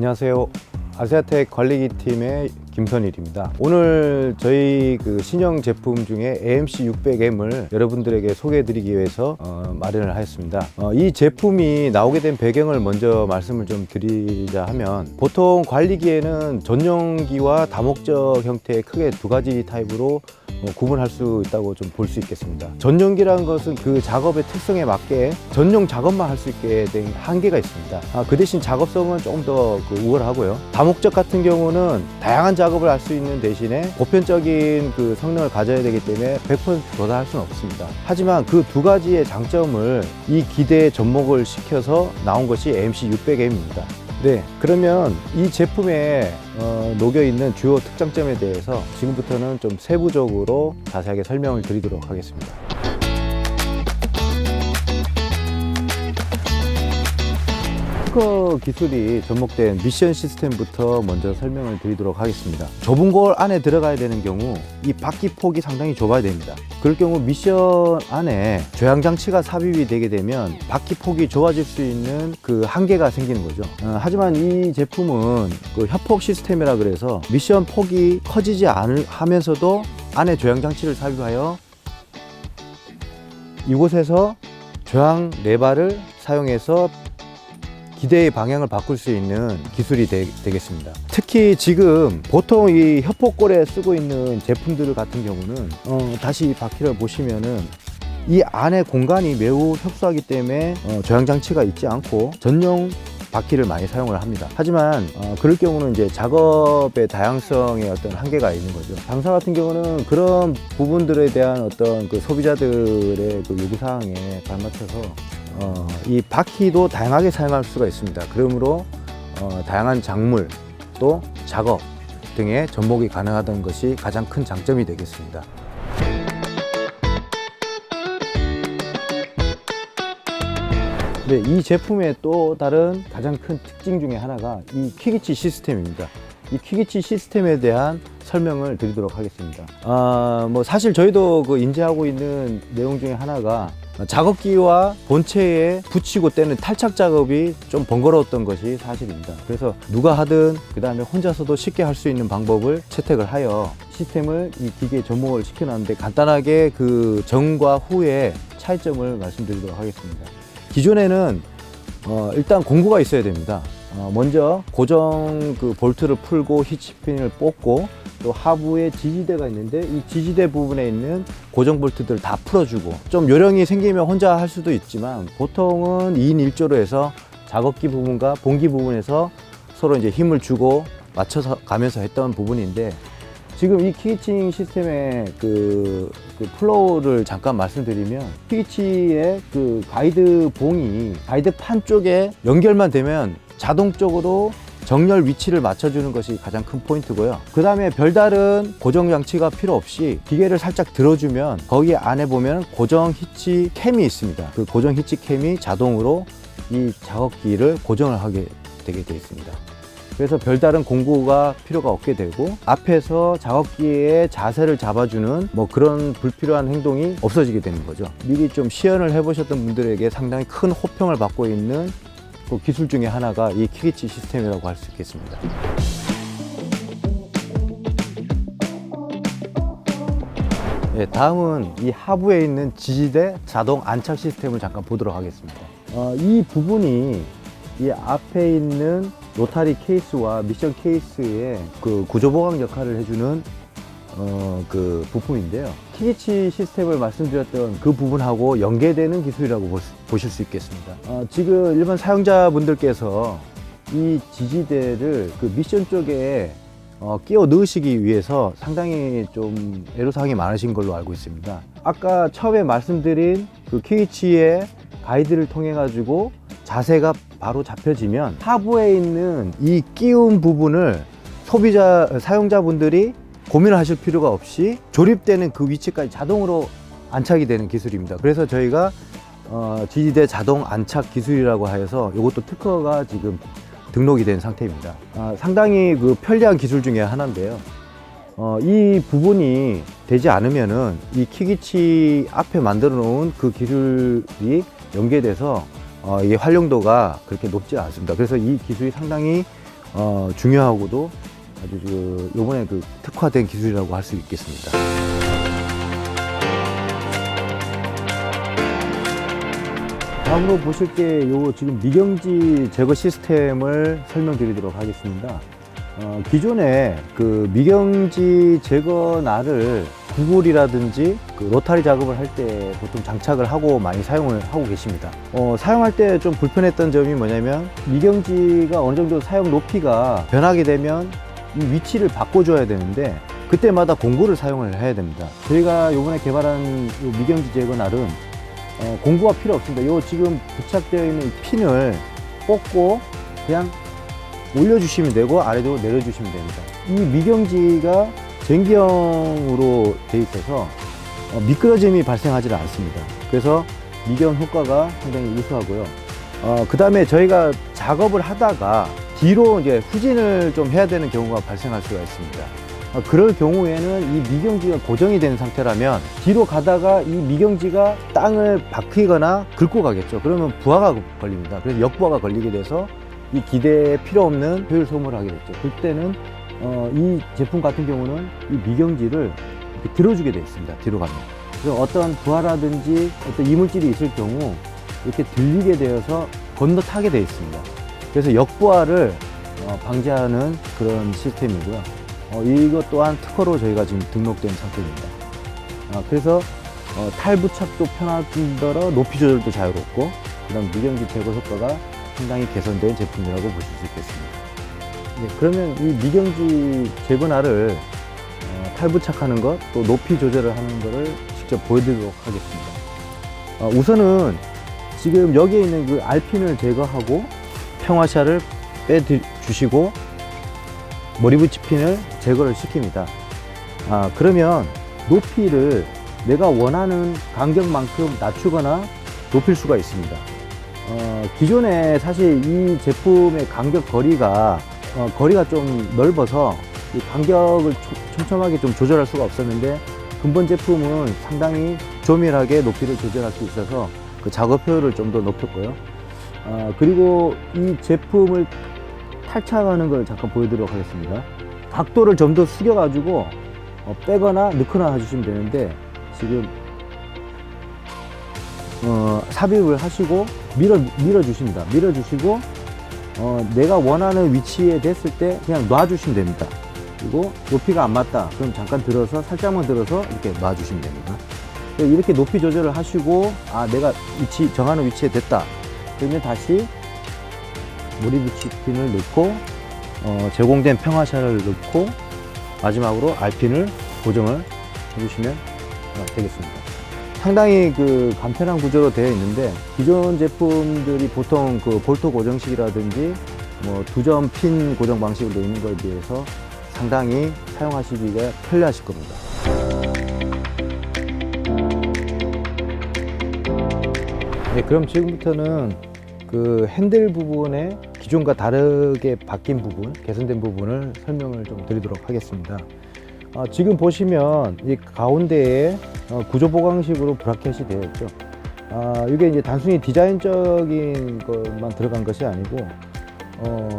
안녕하세요. 아세아텍 관리기 팀의 김선일입니다. 오늘 저희 신형 제품 중에 AMC600M을 여러분들에게 소개해 드리기 위해서 마련을 하였습니다. 이 제품이 나오게 된 배경을 먼저 말씀을 좀 드리자 하면, 보통 관리기에는 전용기와 다목적 형태의 크게 두 가지 타입으로 구분할 수 있다고 좀 볼 수 있겠습니다. 전용기라는 것은 그 작업의 특성에 맞게 전용 작업만 할 수 있게 된 한계가 있습니다. 그 대신 작업성은 조금 더 우월하고요. 다목적 같은 경우는 다양한 작업을 할 수 있는 대신에 보편적인 성능을 가져야 되기 때문에 100% 도달할 수는 없습니다. 하지만 그 두 가지의 장점을 이 기대에 접목을 시켜서 나온 것이 AMC600M입니다. 네, 그러면 이 제품에 녹여 있는 주요 특장점에 대해서 지금부터는 좀 세부적으로 자세하게 설명을 드리도록 하겠습니다. 특허 기술이 접목된 미션 시스템부터 먼저 설명을 드리도록 하겠습니다. 좁은 곳 안에 들어가야 되는 경우 이 바퀴 폭이 상당히 좁아야 됩니다. 그럴 경우 미션 안에 조향 장치가 삽입이 되게 되면 바퀴 폭이 좁아질 수 있는 한계가 생기는 거죠. 하지만 이 제품은 협폭 시스템이라 그래서 미션 폭이 커지지 않으면서도 안에 조향 장치를 삽입하여 이곳에서 조향 레바를 사용해서 기대의 방향을 바꿀 수 있는 기술이 되겠습니다. 특히 지금 보통 이 협폭골에 쓰고 있는 제품들 같은 경우는 다시 이 바퀴를 보시면은 이 안에 공간이 매우 협소하기 때문에 조향 장치가 있지 않고 전용 바퀴를 많이 사용을 합니다. 하지만 그럴 경우는 이제 작업의 다양성에 어떤 한계가 있는 거죠. 당사 같은 경우는 그런 부분들에 대한 어떤 소비자들의 요구사항에 발맞춰서 이 바퀴도 다양하게 사용할 수가 있습니다. 그러므로 다양한 작물 또 작업 등에 접목이 가능하다는 것이 가장 큰 장점이 되겠습니다. 네, 이 제품의 또 다른 가장 큰 특징 중에 하나가 이 퀵위치 시스템입니다. 이 퀵위치 시스템에 대한 설명을 드리도록 하겠습니다. 사실 저희도 인지하고 있는 내용 중에 하나가 작업기와 본체에 붙이고 떼는 탈착 작업이 좀 번거로웠던 것이 사실입니다. 그래서 누가 하든 그 다음에 혼자서도 쉽게 할 수 있는 방법을 채택을 하여 시스템을 이 기계에 접목을 시켜놨는데, 간단하게 전과 후의 차이점을 말씀드리도록 하겠습니다. 기존에는 일단 공구가 있어야 됩니다. 먼저 고정 볼트를 풀고 히치핀을 뽑고, 또 하부에 지지대가 있는데 이 지지대 부분에 있는 고정 볼트들을 다 풀어주고, 좀 요령이 생기면 혼자 할 수도 있지만 보통은 2인 1조로 해서 작업기 부분과 본기 부분에서 서로 이제 힘을 주고 맞춰서 가면서 했던 부분인데, 지금 이 퀵위치 시스템의 플로우를 잠깐 말씀드리면, 퀵위치의 가이드 봉이 가이드 판 쪽에 연결만 되면 자동적으로 정렬 위치를 맞춰주는 것이 가장 큰 포인트고요. 그 다음에 별다른 고정 장치가 필요 없이 기계를 살짝 들어주면 거기 안에 보면 고정 히치 캠이 있습니다. 그 고정 히치 캠이 자동으로 이 작업기를 고정을 하게 되게 되어 있습니다. 그래서 별다른 공구가 필요가 없게 되고, 앞에서 작업기의 자세를 잡아주는 그런 불필요한 행동이 없어지게 되는 거죠. 미리 좀 시연을 해보셨던 분들에게 상당히 큰 호평을 받고 있는 기술 중에 하나가 이 퀵위치 시스템이라고 할 수 있겠습니다. 네, 다음은 이 하부에 있는 지지대 자동 안착 시스템을 잠깐 보도록 하겠습니다. 이 부분이 이 앞에 있는 로타리 케이스와 미션 케이스의 구조 보강 역할을 해주는 부품인데요. 퀵위치 시스템을 말씀드렸던 그 부분하고 연계되는 기술이라고 보실 수 있겠습니다. 지금 일반 사용자분들께서 이 지지대를 미션 쪽에 끼워 넣으시기 위해서 상당히 좀 애로사항이 많으신 걸로 알고 있습니다. 아까 처음에 말씀드린 퀵위치의 가이드를 통해 가지고 자세가 바로 잡혀지면 하부에 있는 이 끼운 부분을 사용자분들이 고민을 하실 필요가 없이 조립되는 그 위치까지 자동으로 안착이 되는 기술입니다. 그래서 저희가 지지대 자동 안착 기술이라고 해서 이것도 특허가 지금 등록이 된 상태입니다. 상당히 편리한 기술 중에 하나인데요. 이 부분이 되지 않으면은 이 퀵위치 앞에 만들어 놓은 그 기술이 연계돼서 이 활용도가 그렇게 높지 않습니다. 그래서 이 기술이 상당히 중요하고도 아주 요번에 특화된 기술이라고 할 수 있겠습니다. 다음으로 보실 게 요 지금 미경지 제거 시스템을 설명드리도록 하겠습니다. 기존에 그 미경지 제거 날을 구글이라든지 로타리 작업을 할 때 보통 장착을 하고 많이 사용을 하고 계십니다. 사용할 때 좀 불편했던 점이 뭐냐면 미경지가 어느 정도 사용 높이가 변하게 되면 이 위치를 바꿔줘야 되는데 그때마다 공구를 사용을 해야 됩니다. 저희가 요번에 개발한 요 미경지 제거 날은 공구가 필요 없습니다. 요 지금 부착되어 있는 핀을 뽑고 그냥 올려주시면 되고 아래로 내려주시면 됩니다. 이 미경지가 전기형으로 되어 있어서 미끄러짐이 발생하지 않습니다. 그래서 미경 효과가 상당히 우수하고요. 그 다음에 저희가 작업을 하다가 뒤로 이제 후진을 좀 해야 되는 경우가 발생할 수가 있습니다. 그럴 경우에는 이 미경지가 고정이 된 상태라면 뒤로 가다가 이 미경지가 땅을 박히거나 긁고 가겠죠. 그러면 부하가 걸립니다. 그래서 역부하가 걸리게 돼서 이 기대에 필요 없는 효율 소모를 하게 됐죠. 그때는 이 제품 같은 경우는 이 미경지를 이렇게 들어주게 되어 있습니다. 뒤로 가면. 그래서 어떤 부하라든지 어떤 이물질이 있을 경우 이렇게 들리게 되어서 건너타게 되어 있습니다. 그래서 역부하를 방지하는 그런 시스템이고요. 이것 또한 특허로 저희가 지금 등록된 상태입니다. 그래서 탈부착도 편할 뿐더러 높이 조절도 자유롭고 그다음 미경지 제거 효과가 상당히 개선된 제품이라고 보실 수 있겠습니다. 네, 그러면 이 미경지 제거날을 탈부착하는 것, 또 높이 조절을 하는 것을 직접 보여드리도록 하겠습니다. 우선은 지금 여기에 있는 그 알핀을 제거하고 평화샤를 빼주시고 머리붙이 핀을 제거를 시킵니다. 그러면 높이를 내가 원하는 간격만큼 낮추거나 높일 수가 있습니다. 기존에 사실 이 제품의 간격 거리가 좀 넓어서 이 간격을 촘촘하게 좀 조절할 수가 없었는데 근본 제품은 상당히 조밀하게 높이를 조절할 수 있어서 그 작업 효율을 좀 더 높였고요. 그리고 이 제품을 탈착하는 걸 잠깐 보여드리도록 하겠습니다. 각도를 좀 더 숙여 가지고 빼거나 넣거나 해주시면 되는데 지금 삽입을 하시고 밀어 주십니다. 밀어 주시고 내가 원하는 위치에 됐을 때 그냥 놔 주시면 됩니다. 그리고 높이가 안 맞다 그럼 잠깐 들어서 살짝만 들어서 이렇게 놔 주시면 됩니다. 이렇게 높이 조절을 하시고 내가 정하는 위치에 됐다 그러면 다시 머리붙이 핀을 넣고 제공된 평화샤를 넣고 마지막으로 알핀을 고정을 해주시면 되겠습니다. 상당히 간편한 구조로 되어 있는데 기존 제품들이 보통 볼트 고정식이라든지 두점 핀 고정 방식으로 되어 있는 것에 비해서 상당히 사용하시기가 편리하실 겁니다. 네, 그럼 지금부터는 핸들 부분에 기존과 다르게 바뀐 부분, 개선된 부분을 설명을 좀 드리도록 하겠습니다. 지금 보시면 이 가운데에 구조 보강식으로 브라켓이 되어 있죠. 이게 이제 단순히 디자인적인 것만 들어간 것이 아니고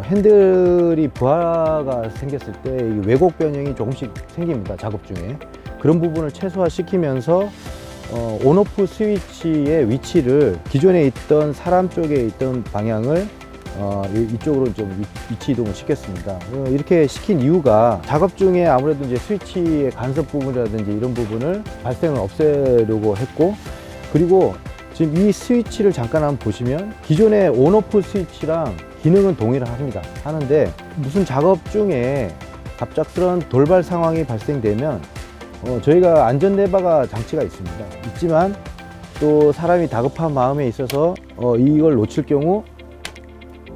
핸들이 부하가 생겼을 때 왜곡 변형이 조금씩 생깁니다. 작업 중에 그런 부분을 최소화시키면서 온오프 스위치의 위치를 기존에 있던 사람 쪽에 있던 방향을 이쪽으로 좀 위치 이동을 시켰습니다. 이렇게 시킨 이유가 작업 중에 아무래도 이제 스위치의 간섭 부분이라든지 이런 부분을 발생을 없애려고 했고, 그리고 지금 이 스위치를 잠깐 한번 보시면 기존의 온오프 스위치랑 기능은 동일을 하는데 무슨 작업 중에 갑작스러운 돌발 상황이 발생되면 저희가 안전레버가 장치가 있지만 또 사람이 다급한 마음에 있어서 이걸 놓칠 경우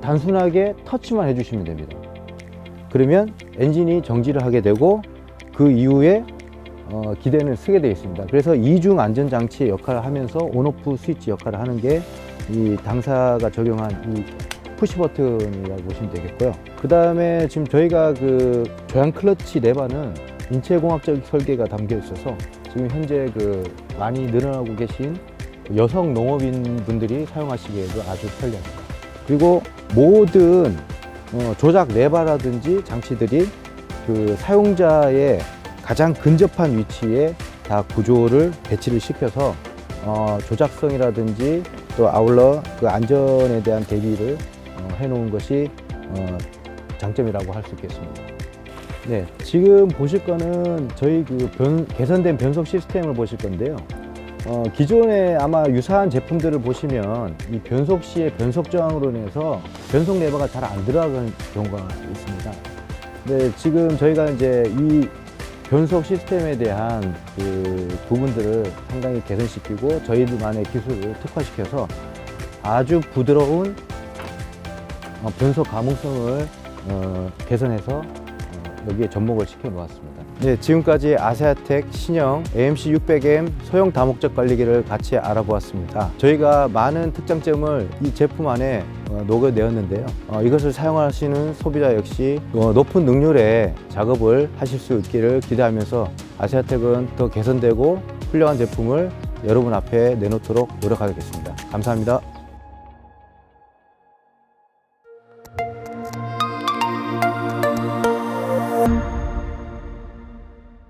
단순하게 터치만 해주시면 됩니다. 그러면 엔진이 정지를 하게 되고 그 이후에 기대는 쓰게 되어 있습니다. 그래서 이중 안전장치의 역할을 하면서 온오프 스위치 역할을 하는 게 이 당사가 적용한 이 푸시 버튼이라고 보시면 되겠고요. 그 다음에 지금 저희가 조향 클러치 레버는 인체공학적 설계가 담겨 있어서 지금 현재 많이 늘어나고 계신 여성 농업인 분들이 사용하시기에도 아주 편리합니다. 그리고 모든 조작 레버라든지 장치들이 그 사용자의 가장 근접한 위치에 다 구조를 배치를 시켜서 조작성이라든지 또 아울러 그 안전에 대한 대비를 해놓은 것이 장점이라고 할 수 있겠습니다. 네, 지금 보실 거는 저희 그 개선된 변속 시스템을 보실 건데요. 기존에 아마 유사한 제품들을 보시면 이 변속 시에 변속 저항으로 인해서 변속 레버가 잘 안 들어가는 경우가 있습니다. 네, 지금 저희가 이제 이 변속 시스템에 대한 그 부분들을 상당히 개선시키고 저희들만의 기술을 특화시켜서 아주 부드러운 변속 가공성을 개선해서 여기에 접목을 시켜 놓았습니다. 네, 지금까지 아세아텍 신형 AMC 600M 소형 다목적 관리기를 같이 알아보았습니다. 저희가 많은 특장점을 이 제품 안에 녹여내었는데요. 이것을 사용하시는 소비자 역시 높은 능률의 작업을 하실 수 있기를 기대하면서 아세아텍은 더 개선되고 훌륭한 제품을 여러분 앞에 내놓도록 노력하겠습니다. 감사합니다.